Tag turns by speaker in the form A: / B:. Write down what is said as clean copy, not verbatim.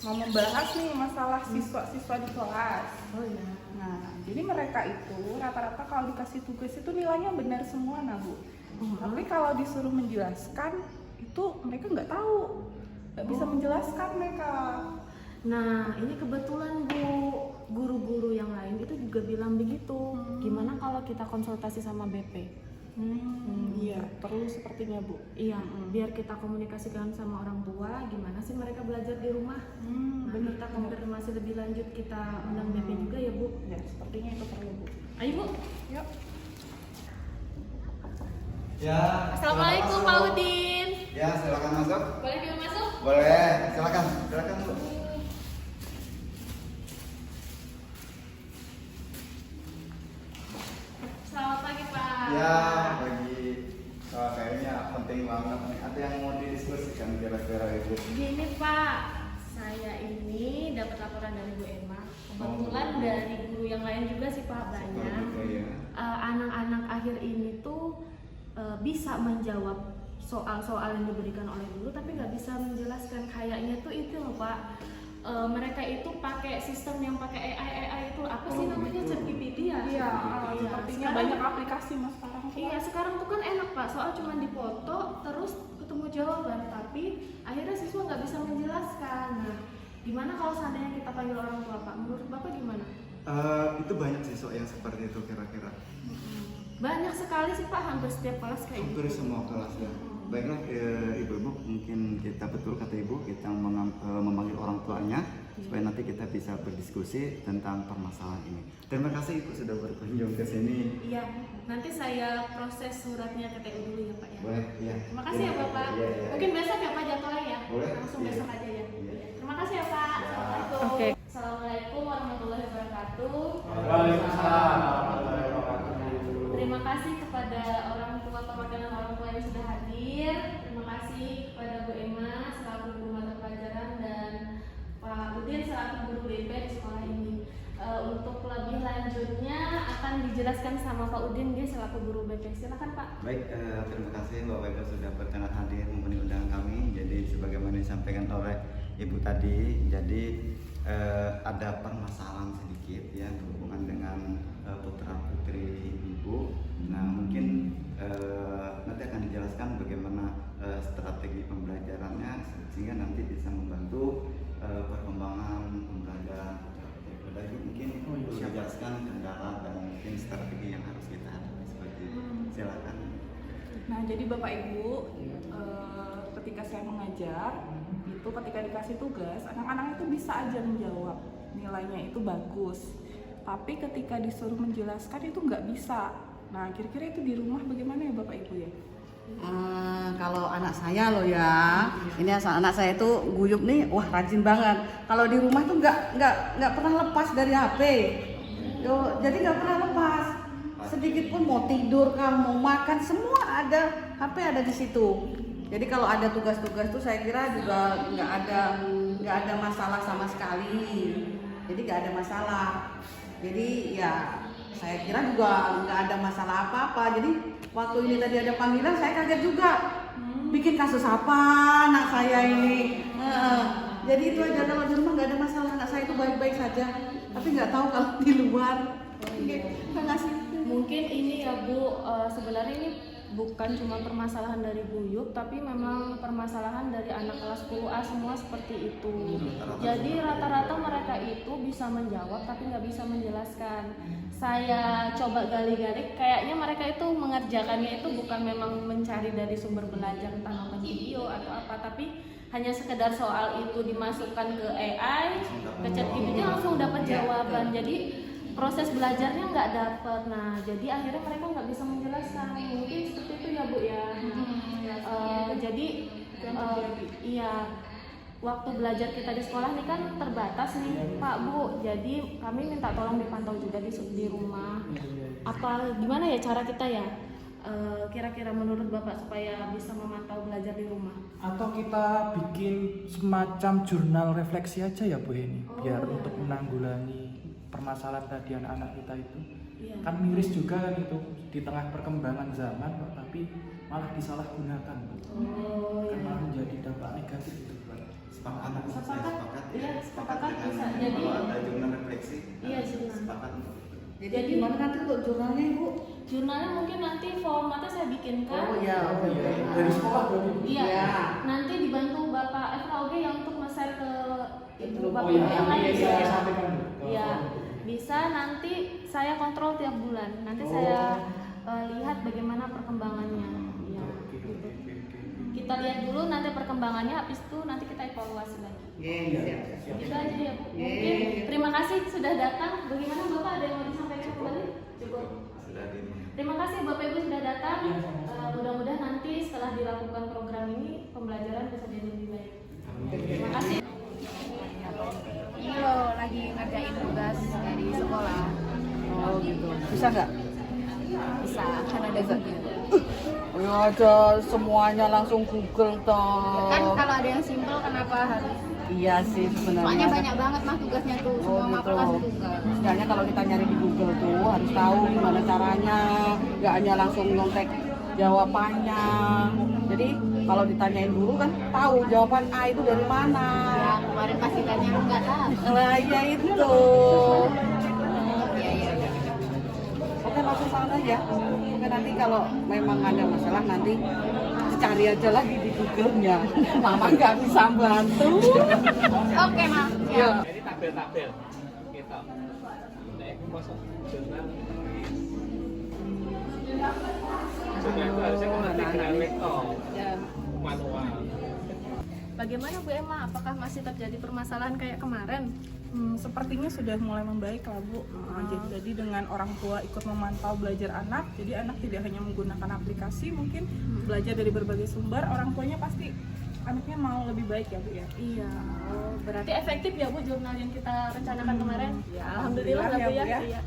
A: mau membahas nih masalah siswa-siswa di kelas.
B: Oh iya.
A: Nah, jadi mereka itu rata-rata kalau dikasih tugas itu nilainya benar semua, nah Bu. Tapi kalau disuruh menjelaskan itu mereka nggak tahu, nggak bisa menjelaskan mereka.
B: Nah, ini kebetulan Bu, guru-guru yang lain itu juga bilang begitu. Gimana kalau kita konsultasi sama BP?
A: Iya, perlu sepertinya Bu.
B: Iya, biar kita komunikasikan sama orang tua, gimana sih mereka belajar di rumah.
A: Bener.
B: Kita konfirmasi lebih lanjut, kita undang BP juga ya Bu.
A: Ya, sepertinya itu perlu Bu.
B: Ayo Bu.
A: Yuk.
C: Ya.
B: Assalamualaikum Pak Udin.
C: Ya, silakan masuk.
B: Boleh kami masuk?
C: Boleh, silakan. Silakan, Bu.
B: Selamat pagi Pak.
C: Ya, bagi kayaknya penting banget nih. Ada yang mau didiskusikan kira-kira Ibu?
B: Gini Pak, saya ini dapat laporan dari Bu Emma. Kebetulan dari guru yang lain juga sih Pak banyak.
C: Ya.
B: Anak-anak akhir ini tuh bisa menjawab soal-soal yang diberikan oleh guru, tapi nggak bisa menjelaskan. Kayaknya tuh itu loh Pak. Mereka itu pakai sistem yang pakai AI itu apa sih namanya, ChatGPT ya?
A: Iya, sepertinya
B: sekarang-
A: banyak aplikasi Mas sekarang.
B: Iya, sekarang tuh kan enak Pak, soal cuma dipoto terus ketemu jawaban, tapi akhirnya siswa nggak bisa menjelaskan. Nah, gimana kalau seandainya kita panggil orang tua Pak? Menurut Bapak gimana?
C: Itu banyak siswa yang seperti itu kira-kira.
B: Banyak sekali sih Pak, hampir setiap kelas kayak
C: Hampir
B: gitu.
C: semua kelas ya. Baiklah, Ibu-ibu, mungkin kita betul kata Ibu, kita memanggil orang tuanya supaya nanti kita bisa berdiskusi tentang permasalahan ini. Terima kasih Ibu sudah berkunjung ke sini.
B: Iya, nanti saya proses suratnya ke TU dulu ya Pak ya.
C: Boleh, ya.
B: Terima kasih ya Bapak.
C: Iya, iya.
B: Mungkin besok ya Pak jadwalnya ya.
C: Boleh.
B: Langsung
C: Iya.
B: besok aja ya.
C: Iya.
B: Terima kasih ya Pak.
C: Ya.
B: Assalamualaikum.
A: Oke.
B: Assalamualaikum warahmatullahi wabarakatuh.
D: Waalaikumsalam warahmatullahi wabarakatuh.
B: Terima kasih kepada orang tua, perwakilan orang tua yang sudah hadir. Terima kasih kepada Bu Emma selaku guru mata pelajaran dan Pak Udin selaku guru BP di sekolah ini. Untuk lebih lanjutnya akan dijelaskan sama Pak Udin, dia selaku guru BP. Silakan Pak.
C: Baik, terima kasih Bapak Ibu sudah berkenan hadir memenuhi undangan kami. Jadi sebagaimana disampaikan oleh Ibu tadi, jadi ada permasalahan sedikit ya berhubungan dengan putra putri Ibu. Nah mungkin nanti akan dijelaskan bagaimana strategi pembelajarannya sehingga nanti bisa membantu perkembangan pembelajaran putra putri. Lagi mungkin dijelaskan kendala dan mungkin strategi yang harus kita hadapi seperti itu. Silakan.
A: Nah, jadi Bapak Ibu, ketika saya mengajar, itu ketika dikasih tugas, anak-anak itu bisa aja menjawab, nilainya itu bagus. Tapi ketika disuruh menjelaskan itu nggak bisa. Nah, kira-kira itu di rumah bagaimana ya Bapak Ibu ya?
E: Kalau anak saya loh ya, ini asal anak saya tuh guyup nih, wah rajin banget. Kalau di rumah tuh nggak pernah lepas dari HP. Jadi nggak pernah lepas. Sedikit pun mau tidur, mau makan, semua ada HP ada di situ. Jadi kalau ada tugas-tugas tuh saya kira juga nggak ada masalah sama sekali. Jadi nggak ada masalah. Jadi ya saya kira juga nggak ada masalah apa-apa. Jadi waktu ini tadi ada panggilan saya kaget juga. Bikin kasus apa anak saya ini? Jadi itu aja, kalau di rumah nggak ada masalah, anak saya itu baik-baik saja. Tapi nggak tahu kalau di luar. Terima kasih.
B: Mungkin ini ya Bu, sebenarnya ini bukan cuma permasalahan dari Buyup, tapi memang permasalahan dari anak kelas 10A semua seperti itu. Jadi rata-rata mereka itu bisa menjawab tapi nggak bisa menjelaskan. Saya coba gali-gali, kayaknya mereka itu mengerjakannya itu bukan memang mencari dari sumber belajar entah nonton video atau apa, tapi hanya sekedar soal itu dimasukkan ke AI, ke ChatGPT langsung dapat jawaban. Jadi proses belajarnya nggak dapet. Nah, jadi akhirnya mereka nggak bisa menjelaskan. Mungkin seperti itu ya Bu ya. Jadi iya, waktu belajar kita di sekolah nih kan terbatas nih Pak Bu. Jadi kami minta tolong dipantau juga di rumah. Apa gimana ya cara kita ya? Kira-kira menurut Bapak supaya bisa memantau belajar di rumah?
D: Atau kita bikin semacam jurnal refleksi aja ya Bu ini, biar untuk menanggulangi permasalahan tadi anak-anak kita itu.
B: Iya.
D: Kan miris juga kan itu di tengah perkembangan zaman Pak, tapi malah disalahgunakan Pak.
B: Oh
D: Kan
B: iya.
D: malah menjadi dampak negatif itu Pak.
C: sepakat
B: Sepakat, iya, sepakat
C: dengan
B: bisa. Jadi-
C: kalau ada jurnal refleksi
B: Iya, jurnal.
C: sepakat.
E: Jadi gimana nanti untuk jurnalnya Ibu?
B: Jurnalnya mungkin nanti formatnya saya bikinkan.
E: Oh ya,
D: Oh iya, dari sekolah berarti.
B: Iya.
E: Iya.
B: Nanti dibantu Bapak FKOG yang untuk nge-share ke Ibu
E: Oh
B: Bapak
D: iya,
B: yang lain.
D: iya,
B: Bisa.
D: saya sampaikan.
B: Iya. Bisa nanti saya kontrol tiap bulan. Nanti saya lihat bagaimana perkembangannya. Iya. Gitu. Kita lihat dulu nanti perkembangannya, habis itu nanti kita evaluasi lagi.
E: Iya, siap.
B: Gitu aja ya Bu.
E: Iya.
B: Mungkin terima kasih sudah datang. Bagaimana Bapak, ada yang mau disampaikan kembali? Cukup.
C: Sudah di
B: Terima kasih Bapak Ibu sudah datang. Mudah-mudahan nanti setelah dilakukan program ini pembelajaran bisa jadi lebih baik. Terima kasih.
F: Ini loh lagi ngerjain tugas dari sekolah.
E: Oh gitu. Bisa nggak?
F: Bisa, kan ada Google.
E: Ya ada semuanya langsung Google toh.
F: Kan kalau ada yang simpel kenapa harus?
E: Iya sih sebenarnya.
F: Soalnya banyak banget mah tugasnya tuh,
E: Oh
F: semua
E: gitu.
F: mapel Google.
E: Sebenarnya kalau kita nyari di Google tuh harus tahu gimana caranya, nggak hanya langsung nyontek jawabannya. Jadi kalau ditanyain dulu kan tahu jawaban A itu dari mana.
F: Ya kemarin pas ditanya enggak tahu.
E: Nah ya itu.
F: Iya iya.
E: Oke langsung sana ya. Oke nanti kalau memang ada masalah nanti cari aja lagi di Google-nya. Mama nggak bisa bantu.
F: Oke Mam.
E: Ya.
G: Ini tabel-tabel gitu. Nah, itu masuk jurnal. Jurnal itu harusnya nanti grafik
E: Ya.
G: manual.
B: Bagaimana Bu Emma? Apakah masih terjadi permasalahan kayak kemarin?
A: Sepertinya sudah mulai membaik lah Bu. Jadi dengan orang tua ikut memantau belajar anak, jadi anak tidak hanya menggunakan aplikasi, mungkin belajar dari berbagai sumber, orang tuanya pasti anaknya mau lebih baik ya Bu ya.
B: Iya. Berarti efektif ya Bu jurnal yang kita rencanakan kemarin?
A: Ya,
B: Alhamdulillah lah Bu
A: alhamdulillah
B: ya.
A: ya, Bu ya.
B: Iya.